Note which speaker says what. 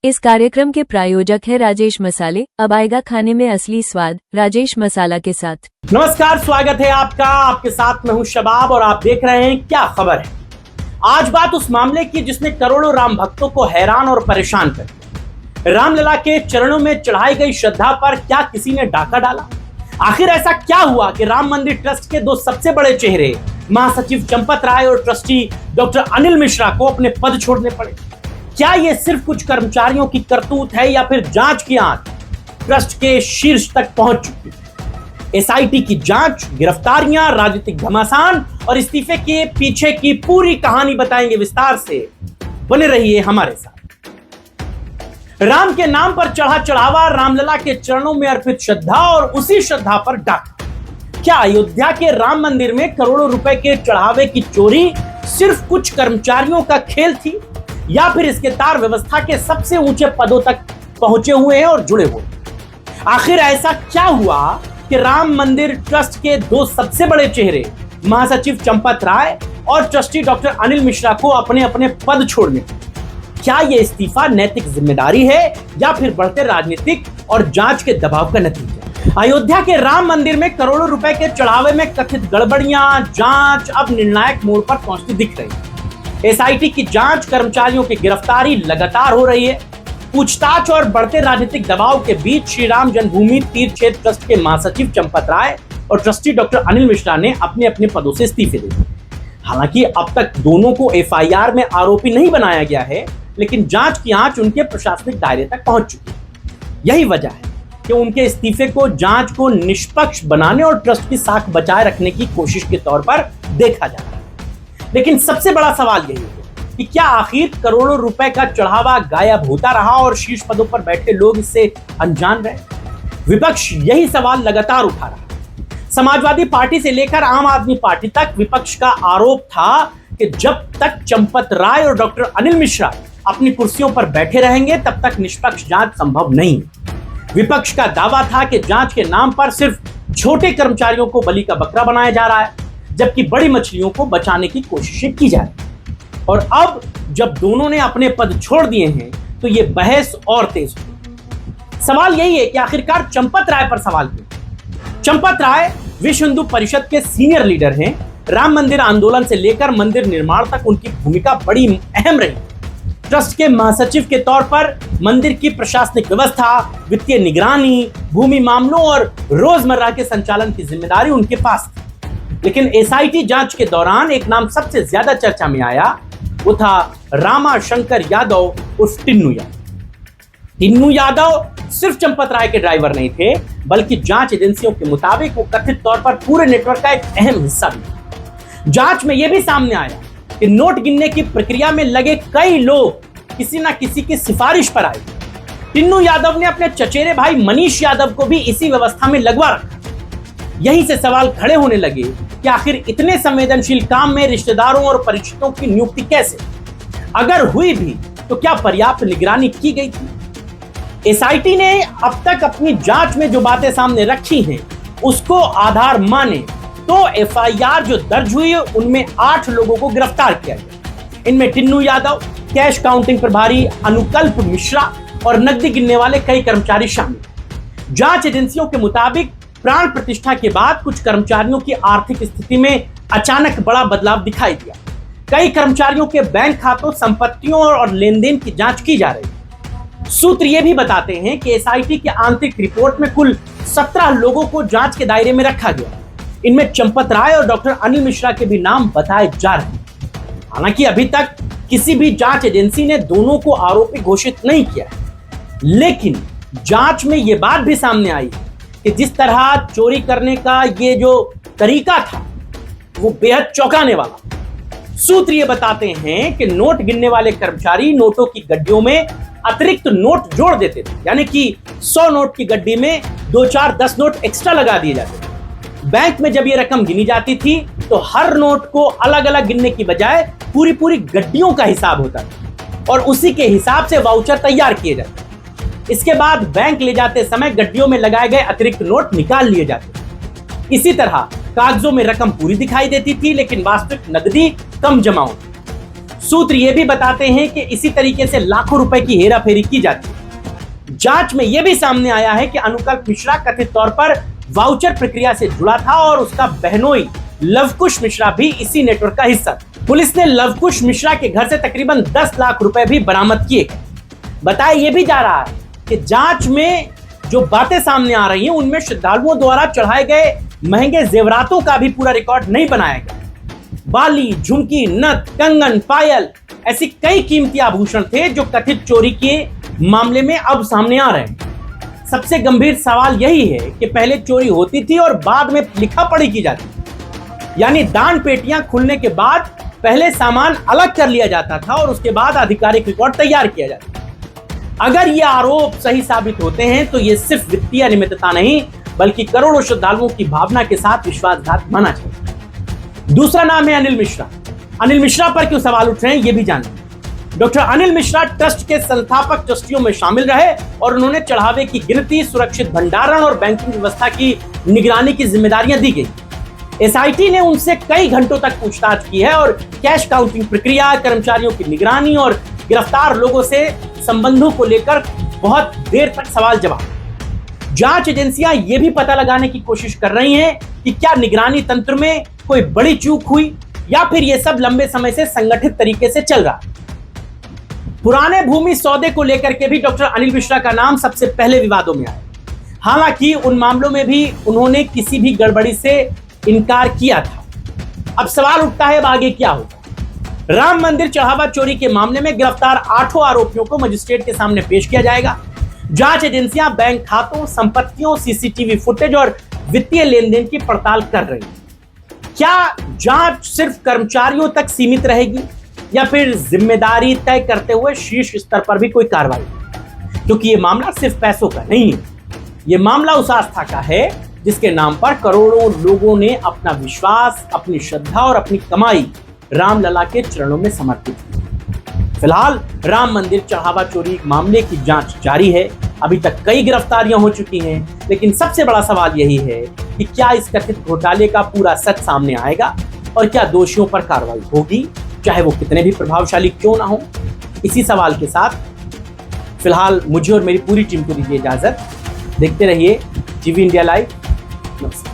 Speaker 1: इस कार्यक्रम के प्रायोजक है राजेश मसाले। अब आएगा खाने में असली स्वाद राजेश मसाला के साथ।
Speaker 2: नमस्कार, स्वागत है आपका। आपके साथ मैं हूं शबाब और आप देख रहे हैं क्या खबर है। आज बात उस मामले की जिसने करोड़ों राम भक्तों को हैरान और परेशान कर दिया। रामलला के चरणों में चढ़ाई गई श्रद्धा पर क्या किसी ने डाका डाला? आखिर ऐसा क्या हुआ कि राम मंदिर ट्रस्ट के दो सबसे बड़े चेहरे महासचिव चंपत राय और ट्रस्टी डॉक्टर अनिल मिश्रा को अपने पद छोड़ने पड़े? क्या यह सिर्फ कुछ कर्मचारियों की करतूत है या फिर जांच की आंच ट्रस्ट के शीर्ष तक पहुंच चुकी है? एसआईटी की जांच, गिरफ्तारियां, राजनीतिक घमासान और इस्तीफे के पीछे की पूरी कहानी बताएंगे विस्तार से। बने रहिए हमारे साथ। राम के नाम पर चढ़ा चढ़ावा, रामलला के चरणों में अर्पित श्रद्धा और उसी श्रद्धा पर डाका। क्या अयोध्या के राम मंदिर में करोड़ों रुपए के चढ़ावे की चोरी सिर्फ कुछ कर्मचारियों का खेल थी या फिर इसके तार व्यवस्था के सबसे ऊंचे पदों तक पहुंचे हुए हैं और जुड़े हुए? आखिर ऐसा क्या हुआ कि राम मंदिर ट्रस्ट के दो सबसे बड़े चेहरे महासचिव चंपत राय और ट्रस्टी डॉक्टर अनिल मिश्रा को अपने अपने पद छोड़ने? क्या यह इस्तीफा नैतिक जिम्मेदारी है या फिर बढ़ते राजनीतिक और जांच के दबाव का नतीजा? अयोध्या के राम मंदिर में करोड़ों रुपए के चढ़ावे में कथित गड़बड़ियां, जांच अब निर्णायक मोड़ पर पहुंचती दिख रही है। एसआईटी की जांच, कर्मचारियों की गिरफ्तारी लगातार हो रही है। पूछताछ और बढ़ते राजनीतिक दबाव के बीच श्री राम जन्मभूमि तीर्थ क्षेत्र ट्रस्ट के महासचिव चंपत राय और ट्रस्टी डॉक्टर अनिल मिश्रा ने अपने अपने पदों से इस्तीफे दे दिए। हालांकि अब तक दोनों को एफआईआर में आरोपी नहीं बनाया गया है, लेकिन जांच की आंच उनके प्रशासनिक दायरे तक पहुंच चुकी है। यही वजह है कि उनके इस्तीफे को जांच को निष्पक्ष बनाने और ट्रस्ट की साख बचाए रखने की कोशिश के तौर पर देखा जा रहा है। लेकिन सबसे बड़ा सवाल यही है कि क्या आखिर करोड़ों रुपए का चढ़ावा गायब होता रहा और शीर्ष पदों पर बैठे लोग इससे अनजान रहे? विपक्ष यही सवाल लगातार उठा रहा है। समाजवादी पार्टी से लेकर आम आदमी पार्टी तक विपक्ष का आरोप था कि जब तक चंपत राय और डॉक्टर अनिल मिश्रा अपनी कुर्सियों पर बैठे रहेंगे तब तक निष्पक्ष जांच संभव नहीं। विपक्ष का दावा था कि जांच के नाम पर सिर्फ छोटे कर्मचारियों को बलि का बकरा बनाया जा रहा है, जबकि बड़ी मछलियों को बचाने की कोशिशें की जा रही। और अब जब दोनों ने अपने पद छोड़ दिए हैं तो यह बहस और तेज हुई। सवाल यही है कि आखिरकार चंपत राय पर सवाल क्यों? चंपत राय विश्व हिंदू परिषद के सीनियर लीडर हैं। राम मंदिर आंदोलन से लेकर मंदिर निर्माण तक उनकी भूमिका बड़ी अहम रही। ट्रस्ट के महासचिव के तौर पर मंदिर की प्रशासनिक व्यवस्था, वित्तीय निगरानी, भूमि मामलों और रोजमर्रा के संचालन की जिम्मेदारी उनके पास थी। लेकिन एसआईटी जांच के दौरान एक नाम सबसे ज्यादा चर्चा में आया, वो था रामा शंकर यादव उर्फ टिन्नू यादव। टिन्नू यादव सिर्फ चंपत राय के ड्राइवर नहीं थे, बल्कि जांच एजेंसियों के मुताबिक वो कथित तौर पर पूरे नेटवर्क का एक अहम हिस्सा भी। जांच में यह भी सामने आया कि नोट गिनने की प्रक्रिया में लगे कई लोग किसी ना किसी की सिफारिश पर आए। टिन्नू यादव ने अपने चचेरे भाई मनीष यादव को भी इसी व्यवस्था में लगवा रखा। यहीं से सवाल खड़े होने लगे कि आखिर इतने संवेदनशील काम में रिश्तेदारों और परिचितों की नियुक्ति कैसे? अगर हुई भी तो क्या पर्याप्त निगरानी की गई थी? एसआईटी ने अब तक अपनी जांच में जो बातें सामने रखी हैं उसको आधार माने तो एफआईआर जो दर्ज हुई है उनमें 8 लोगों को गिरफ्तार किया गया। इनमें टिन्नू यादव, कैश काउंटिंग प्रभारी अनुकल्प मिश्रा और नकदी गिनने वाले कई कर्मचारी शामिल। जांच एजेंसियों के मुताबिक प्राण प्रतिष्ठा के बाद कुछ कर्मचारियों की आर्थिक स्थिति में अचानक बड़ा बदलाव दिखाई दिया। कई कर्मचारियों के बैंक खातों, संपत्तियों और लेनदेन की जांच की जा रही। सूत्र यह भी बताते हैं कि एसआईटी की आंतरिक रिपोर्ट में कुल 17 लोगों को जांच के दायरे में रखा गया। इनमें चंपत राय और डॉक्टर अनिल मिश्रा के भी नाम बताए जा रहे हैं। हालांकि अभी तक किसी भी जांच एजेंसी ने दोनों को आरोपी घोषित नहीं किया है, लेकिन जांच में यह बात भी सामने आई कि जिस तरह चोरी करने का ये जो तरीका था वो बेहद चौंकाने वाला। सूत्र ये बताते हैं कि नोट गिनने वाले कर्मचारी नोटों की गड्डियों में अतिरिक्त नोट जोड़ देते थे, यानी कि 100 नोट की गड्डी में 2, 4, 10 नोट एक्स्ट्रा लगा दिए जाते थे। बैंक में जब ये रकम गिनी जाती थी तो हर नोट को अलग अलग गिनने की बजाय पूरी पूरी गड्डियों का हिसाब होता था और उसी के हिसाब से वाउचर तैयार किए जाते। इसके बाद बैंक ले जाते समय गड्डियों में लगाए गए अतिरिक्त नोट निकाल लिए जाते। इसी तरह कागजों में रकम पूरी दिखाई देती थी, लेकिन वास्तविक नकदी कम जमा होती। सूत्र ये भी बताते हैं कि इसी तरीके से लाखों रुपए की हेराफेरी की जाती है। जांच में यह भी सामने आया है कि अनुकल्प मिश्रा कथित तौर पर वाउचर प्रक्रिया से जुड़ा था और उसका बहनोई लवकुश मिश्रा भी इसी नेटवर्क का हिस्सा था। पुलिस ने लवकुश मिश्रा के घर से तकरीबन 10 लाख रुपए भी बरामद किए गए। बताया यह भी जा रहा है कि जांच में जो बातें सामने आ रही हैं उनमें श्रद्धालुओं द्वारा चढ़ाए गए महंगे जेवरातों का भी पूरा रिकॉर्ड नहीं बनाया गया। बाली, झुमकी, नथ, कंगन, पायल ऐसी कई कीमती आभूषण थे जो कथित चोरी के मामले में अब सामने आ रहे हैं। सबसे गंभीर सवाल यही है कि पहले चोरी होती थी और बाद में लिखा पढ़ी की जाती थी, यानी दान पेटियां खुलने के बाद पहले सामान अलग कर लिया जाता था और उसके बाद आधिकारिक रिकॉर्ड तैयार किया जाता था। अगर ये आरोप सही साबित होते हैं तो ये सिर्फ वित्तीय अनियमितता नहीं बल्कि करोड़ों श्रद्धालुओं की भावना के साथ विश्वासघात माना जाए। दूसरा नाम है अनिल मिश्रा। अनिल मिश्रा पर क्यों सवाल उठ रहे हैं ये भी जानिए। डॉक्टर अनिल मिश्रा ट्रस्ट के संस्थापक ट्रस्टियों में शामिल रहे और उन्होंने चढ़ावे की गिनती, सुरक्षित भंडारण और बैंकिंग व्यवस्था की निगरानी की जिम्मेदारियां दी गई। एसआईटी ने उनसे कई घंटों तक पूछताछ की है और कैश काउंटिंग प्रक्रिया, कर्मचारियों की निगरानी और गिरफ्तार लोगों से संबंधों को लेकर बहुत देर तक सवाल जवाब। जांच एजेंसियां यह भी पता लगाने की कोशिश कर रही हैं कि क्या निगरानी तंत्र में कोई बड़ी चूक हुई या फिर यह सब लंबे समय से संगठित तरीके से चल रहा। पुराने भूमि सौदे को लेकर के भी डॉक्टर अनिल मिश्रा का नाम सबसे पहले विवादों में आया। हालांकि उन मामलों में भी उन्होंने किसी भी गड़बड़ी से इनकार किया था। अब सवाल उठता है अब आगे क्या होगा। राम मंदिर चढ़ावा चोरी के मामले में गिरफ्तार 8 आरोपियों को मजिस्ट्रेट के सामने पेश किया जाएगा। जांच एजेंसियां बैंक खातों, संपत्तियों, सीसीटीवी फुटेज और वित्तीय लेनदेन की पड़ताल कर रही हैं। क्या जांच सिर्फ कर्मचारियों तक सीमित रहेगी या फिर जिम्मेदारी तय करते हुए शीर्ष स्तर पर भी कोई कार्रवाई? क्योंकि यह मामला सिर्फ पैसों का नहीं है, यह मामला उस आस्था का है जिसके नाम पर करोड़ों लोगों ने अपना विश्वास, अपनी श्रद्धा और अपनी कमाई रामलला के चरणों में समर्पित की। फिलहाल राम मंदिर चढ़ावा चोरी मामले की जांच जारी है। अभी तक कई गिरफ्तारियां हो चुकी हैं, लेकिन सबसे बड़ा सवाल यही है कि क्या इस कथित घोटाले का पूरा सच सामने आएगा और क्या दोषियों पर कार्रवाई होगी, चाहे वो कितने भी प्रभावशाली क्यों ना हो। इसी सवाल के साथ फिलहाल मुझे और मेरी पूरी टीम को दीजिए इजाजत। देखते रहिए टीवी इंडिया लाइव। नमस्कार।